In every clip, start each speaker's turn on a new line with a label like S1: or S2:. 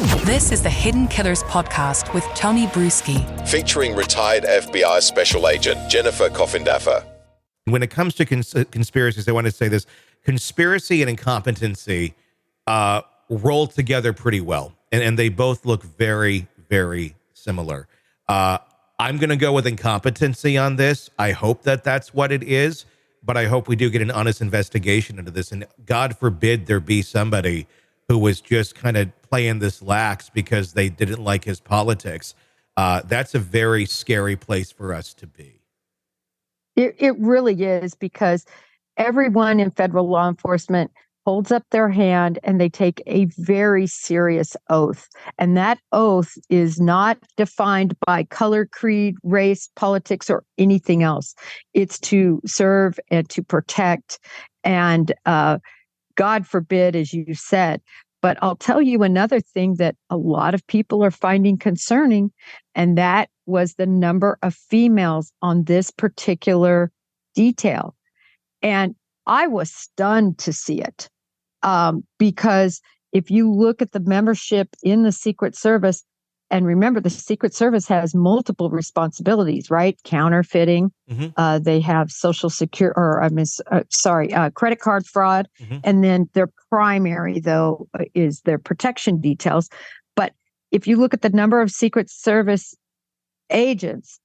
S1: This is the Hidden Killers podcast with Tony Brueski,
S2: featuring retired FBI Special Agent Jennifer Coffindaffer.
S3: When it comes to conspiracies, I want to say this. Conspiracy and incompetency roll together pretty well, and they both look very, very similar. I'm going to go with incompetency on this. I hope that that's what it is, but I hope we do get an honest investigation into this. And God forbid there be somebody who was just kind of playing this lax because they didn't like his politics. That's a very scary place for us to be.
S4: It really is, because everyone in federal law enforcement holds up their hand and they take a very serious oath. And that oath is not defined by color, creed, race, politics, or anything else. It's to serve and to protect. And God forbid, as you said. But I'll tell you another thing that a lot of people are finding concerning, and that was the number of females on this particular detail. And I was stunned to see it, because if you look at the membership in the Secret Service, and remember, the Secret Service has multiple responsibilities, right? Counterfeiting. Mm-hmm. They have social security, credit card fraud. Mm-hmm. And then their primary, though, is their protection details. But if you look at the number of Secret Service agents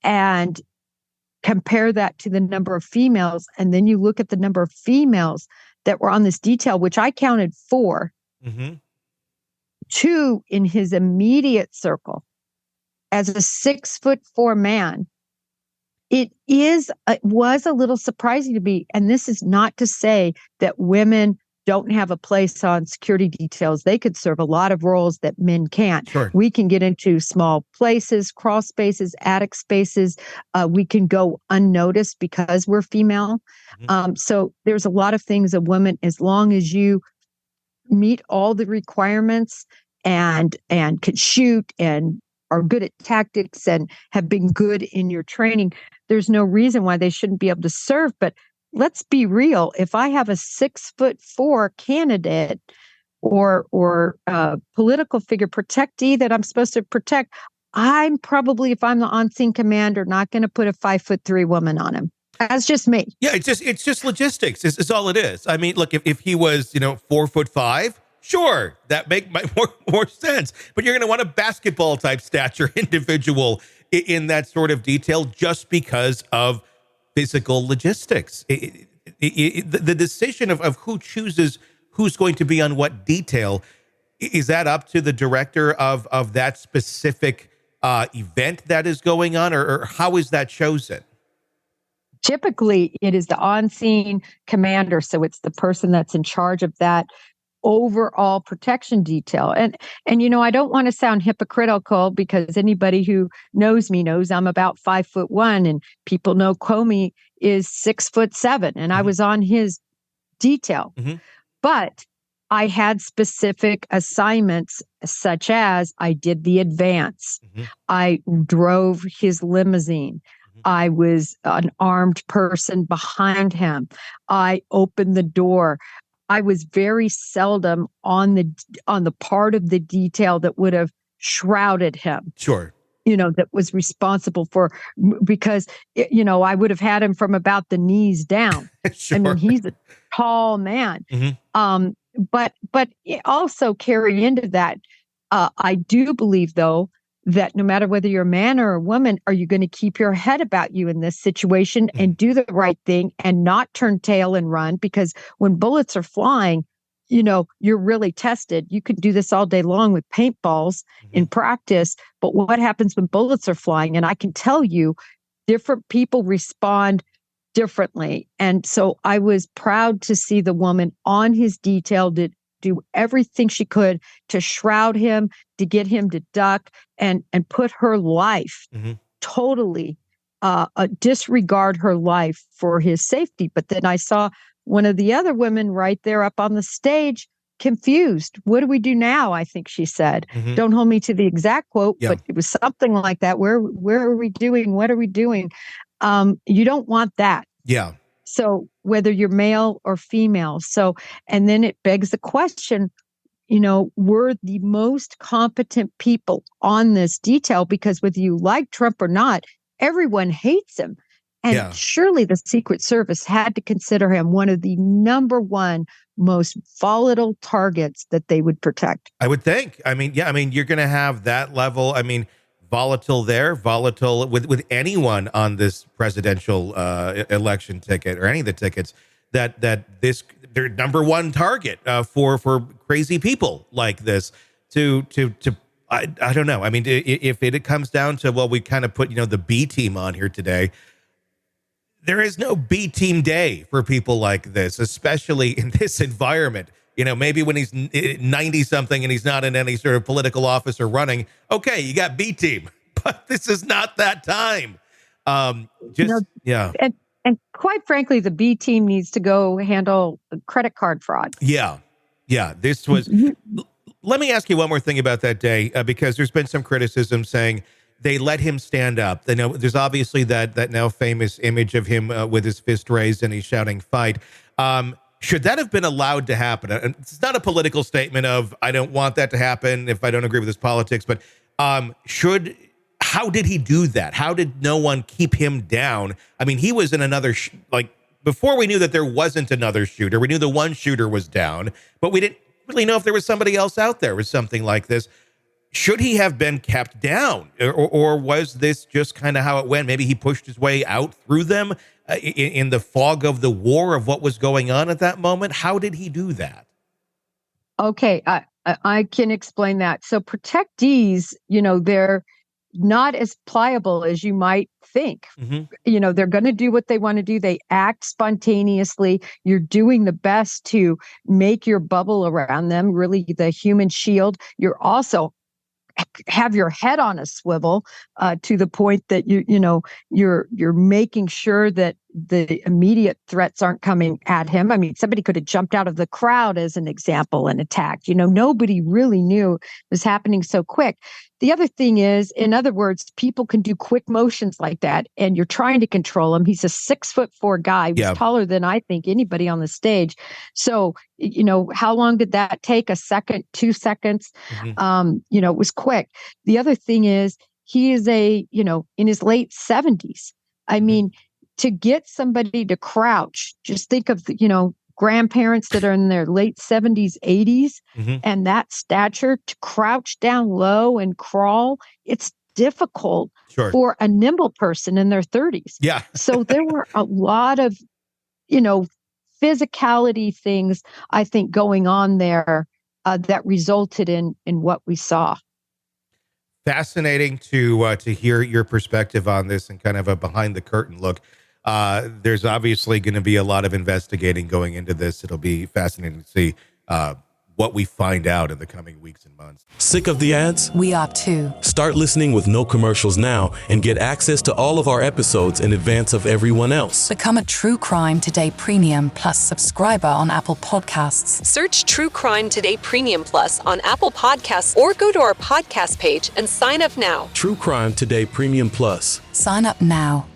S4: and compare that to the number of females, and then you look at the number of females that were on this detail, which I counted 4. Mm-hmm. 2 in his immediate circle. As a 6'4" man, it was a little surprising to me. And this is not to say that women don't have a place on security details. They could serve a lot of roles that men can't. Sure. We can get into small places, crawl spaces, attic spaces. We can go unnoticed because we're female. Mm-hmm. So there's a lot of things a woman, as long as you meet all the requirements and can shoot and are good at tactics and have been good in your training, there's no reason why they shouldn't be able to serve. But let's be real. If I have a 6'4" candidate or political figure, protectee that I'm supposed to protect, I'm probably, if I'm the on-scene commander, not going to put a 5'3" woman on him. That's just me.
S3: Yeah, it's just logistics. It's all it is. I mean, look, if he was, 4'5", sure, that might more sense. But you're going to want a basketball type stature individual in that sort of detail just because of physical logistics. The decision of who chooses who's going to be on what detail, is that up to the director of that specific event that is going on, or how is that chosen?
S4: Typically, it is the on-scene commander, so it's the person that's in charge of that overall protection detail. And I don't want to sound hypocritical, because anybody who knows me knows I'm about 5'1", and people know Comey is 6'7", and mm-hmm. I was on his detail. Mm-hmm. But I had specific assignments, such as I did the advance. Mm-hmm. I drove his limousine. I was an armed person behind him. I opened the door. I was very seldom on the part of the detail that would have shrouded him.
S3: Sure.
S4: That was responsible for, because, I would have had him from about the knees down. Sure. I mean, he's a tall man. Mm-hmm. But also carry into that, I do believe, though, that no matter whether you're a man or a woman, are you going to keep your head about you in this situation and do the right thing and not turn tail and run? Because when bullets are flying, you're really tested. You could do this all day long with paintballs in practice, but what happens when bullets are flying? And I can tell you, different people respond differently. And so I was proud to see the woman on his detail did do everything she could to shroud him, to get him to duck, and put her life totally, disregard her life for his safety. But then I saw one of the other women right there up on the stage, confused. What do we do now? I think she said. Mm-hmm. Don't hold me to the exact quote, but it was something like that. Where are we doing? What are we doing? You don't want that.
S3: Yeah.
S4: So whether you're male or female. And then it begs the question, were the most competent people on this detail, because whether you like Trump or not, everyone hates him. And surely the Secret Service had to consider him one of the number one most volatile targets that they would protect.
S3: I would think. I mean, you're going to have that level. I mean, volatile with anyone on this presidential election ticket or any of the tickets, that they're number one target for crazy people like this I don't know. I mean, if it comes down to, well, we kind of put, the B team on here today. There is no B team day for people like this, especially in this environment. Maybe when he's 90 something and he's not in any sort of political office or running. Okay, you got B team, but this is not that time. And
S4: quite frankly, the B team needs to go handle credit card fraud.
S3: Yeah. This was. Let me ask you one more thing about that day, because there's been some criticism saying they let him stand up. There's obviously that now famous image of him with his fist raised and he's shouting "fight." Should that have been allowed to happen? And it's not a political statement of I don't want that to happen if I don't agree with his politics, but how did he do that? How did no one keep him down? I mean, he was in another before we knew that there wasn't another shooter. We knew the one shooter was down, but we didn't really know if there was somebody else out there with something like this. Should he have been kept down, or was this just kind of how it went? Maybe he pushed his way out through them in the fog of the war of what was going on at that moment. How did he do that?
S4: Okay, I can explain that. So protectees, they're not as pliable as you might think. Mm-hmm. They're going to do what they want to do. They act spontaneously. You're doing the best to make your bubble around them, really the human shield. You're also have your head on a swivel to the point that you're making sure that the immediate threats aren't coming at him. I mean, somebody could have jumped out of the crowd as an example and attacked. Nobody really knew it was happening so quick. The other thing is, in other words, people can do quick motions like that, and you're trying to control him. He's a 6'4" guy. He's taller than I think anybody on the stage. So, how long did that take? A second, 2 seconds? Mm-hmm. It was quick. The other thing is, he is in his late 70s. I mean, to get somebody to crouch, just think of grandparents that are in their late 70s, 80s, mm-hmm. and that stature to crouch down low and crawl, it's difficult for a nimble person in their 30s.
S3: Yeah.
S4: So there were a lot of, physicality things, I think, going on there that resulted in what we saw.
S3: Fascinating to hear your perspective on this and kind of a behind the curtain look. There's obviously going to be a lot of investigating going into this. It'll be fascinating to see what we find out in the coming weeks and months.
S5: Sick of the ads?
S1: We are too.
S5: Start listening with no commercials now and get access to all of our episodes in advance of everyone else.
S1: Become a True Crime Today Premium Plus subscriber on Apple Podcasts.
S6: Search True Crime Today Premium Plus on Apple Podcasts or go to our podcast page and sign up now.
S5: True Crime Today Premium Plus.
S1: Sign up now.